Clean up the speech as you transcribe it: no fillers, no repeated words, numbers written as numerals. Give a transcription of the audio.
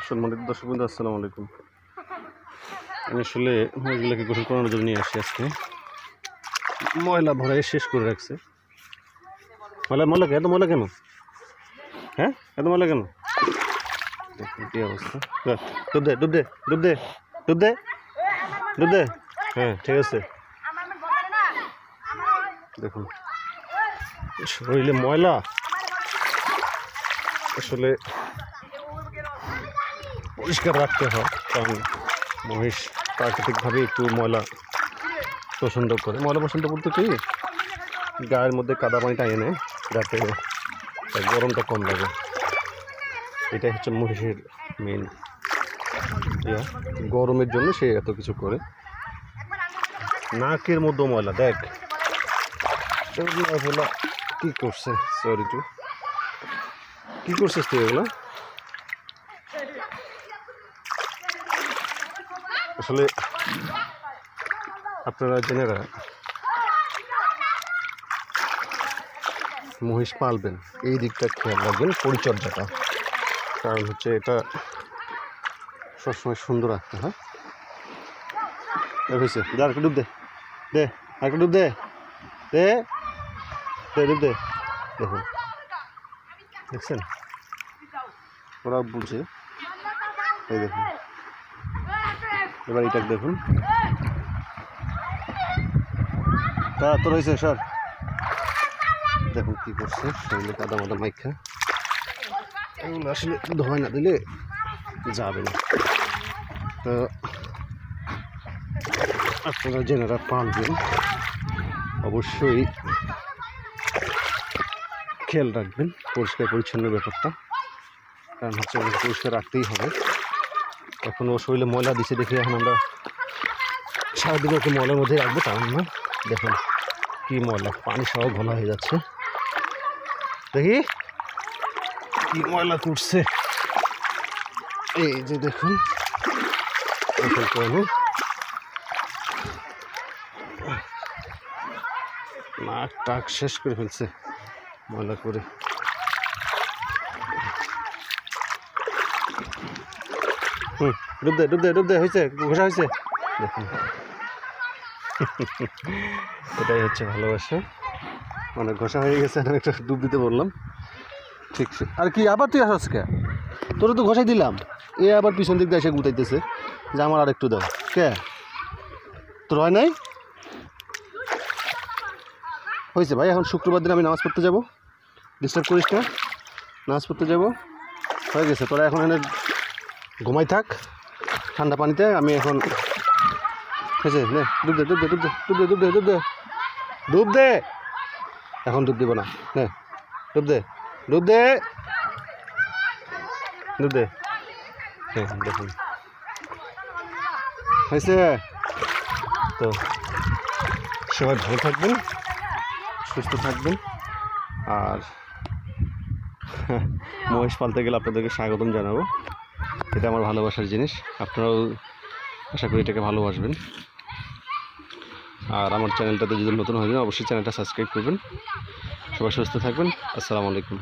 সম্মানিত দর্শক বন্ধু, আসসালামু আলাইকুম। আমি আসলে মহিলাগুলোকে গোসল করানোর জন্য নিয়ে আসছি। আজকে ময়লা ভরাই শেষ করে রাখছে। ময়লা এত ময়লা কেন? হ্যাঁ, এত ময়লা কেন? দেখুন কি অবস্থা। ডুব দে ডুব দে ডুব দে ডুব দে ডুব দে। হ্যাঁ, ঠিক আছে। দেখুন শরীরে ময়লা, আসলে পরিষ্কার রাখতে হয়, কারণ মহিষ প্রাকৃতিকভাবে একটু ময়লা পছন্দ করে। ময়লা পছন্দ করতে কি গায়ের মধ্যে কাদা পানি টাইয়ে নেয়, যাতে গরমটা কম লাগে। এটাই হচ্ছে মহিষের মেন ইয়া, গরমের জন্য সে এত কিছু করে। নাকের মধ্যে ময়লা, দেখ এগুলো কি করছে। সরি টু, কি করছিস তুই এগুলো? আসলে আপনারা জেনেরা মহিষ পালবেন, এই দিকটা খেয়াল রাখবেন, পরিচর্যাটা। কারণ হচ্ছে এটা সবসময় সুন্দর রাখতে হয়। হয়েছে, যা একটু ডুব দে দে, আর একটু ডুব দে দে দে ডুব দে। দেখুন, দেখছেন ওরা বুঝে। এই দেখুন, এবার এটাকে দেখুন। তা তোর হয়েছে স্যার, দেখুন কি করছে, শরীরে কাদা মাদা মাইখা। এগুলো আসলে ধোয় না দিলে যাবে না। তো আপনারা জেনারা পালবেন, অবশ্যই খেয়াল রাখবেন পরিষ্কার পরিচ্ছন্ন ব্যাপারটা। কারণ হচ্ছে পরিষ্কার রাখতেই হবে। এখন ও শরীরে ময়লা দিচ্ছে দেখে এখন আমরা সারাদিন ওকে ময়লার মধ্যে রাখবো, তা না। দেখুন কি ময়লা, পানি সহ ঘোলা হয়ে যাচ্ছে। দেখি কি ময়লা করছে। এই যে দেখুন, নাক টাক শেষ করে ফেলছে ময়লা করে। ডুব দে ডুব দে ডুব দে, হয়েছে, ঘোষা হয়েছে। দেখুন এটাই হচ্ছে ভালোবাসা। মানে ঘষা হয়ে গেছে, আমি একটা ডুব দিতে বললাম। ঠিক আছে, আর কি আবার তুই আসস কে? তোরা তো ঘষাই দিলাম, এ আবার পিছন দিক দিয়ে এসে গুতাইতেছে যে আমার আর একটু দাও। কে তোর হয় নাই? হয়েছে ভাই, এখন শুক্রবার দিন আমি নামাজ পড়তে যাব, ডিস্টার্ব করিস না। নামাজ পড়তে যাব, হয়ে গেছে। তোরা এখন এনে ঘুমাই থাক ঠান্ডা পানিতে। আমি এখন হয়েছে, নে ডুব দে ডুব দে ডুব দে ডুব দে ডুব দে ডুব দে ডুব দে। এখন ডুব দিব না, নে ডুব দে ডুব দে ডুব দে। হ্যাঁ দেখুন হয়েছে। তো সবাই ভালো থাকবেন, সুস্থ থাকবেন। আর মহিষ পালতে গেলে আপনাদেরকে স্বাগতম জানাবো। এটা আমার ভালোবাসার জিনিস, আপনারাও আশা করি এটাকে ভালোবাসবেন। আর আমার চ্যানেলটাতে যদি নতুন হয়ে যান, অবশ্যই চ্যানেলটা সাবস্ক্রাইব করবেন। সবাই সুস্থ থাকবেন। আসসালামু আলাইকুম।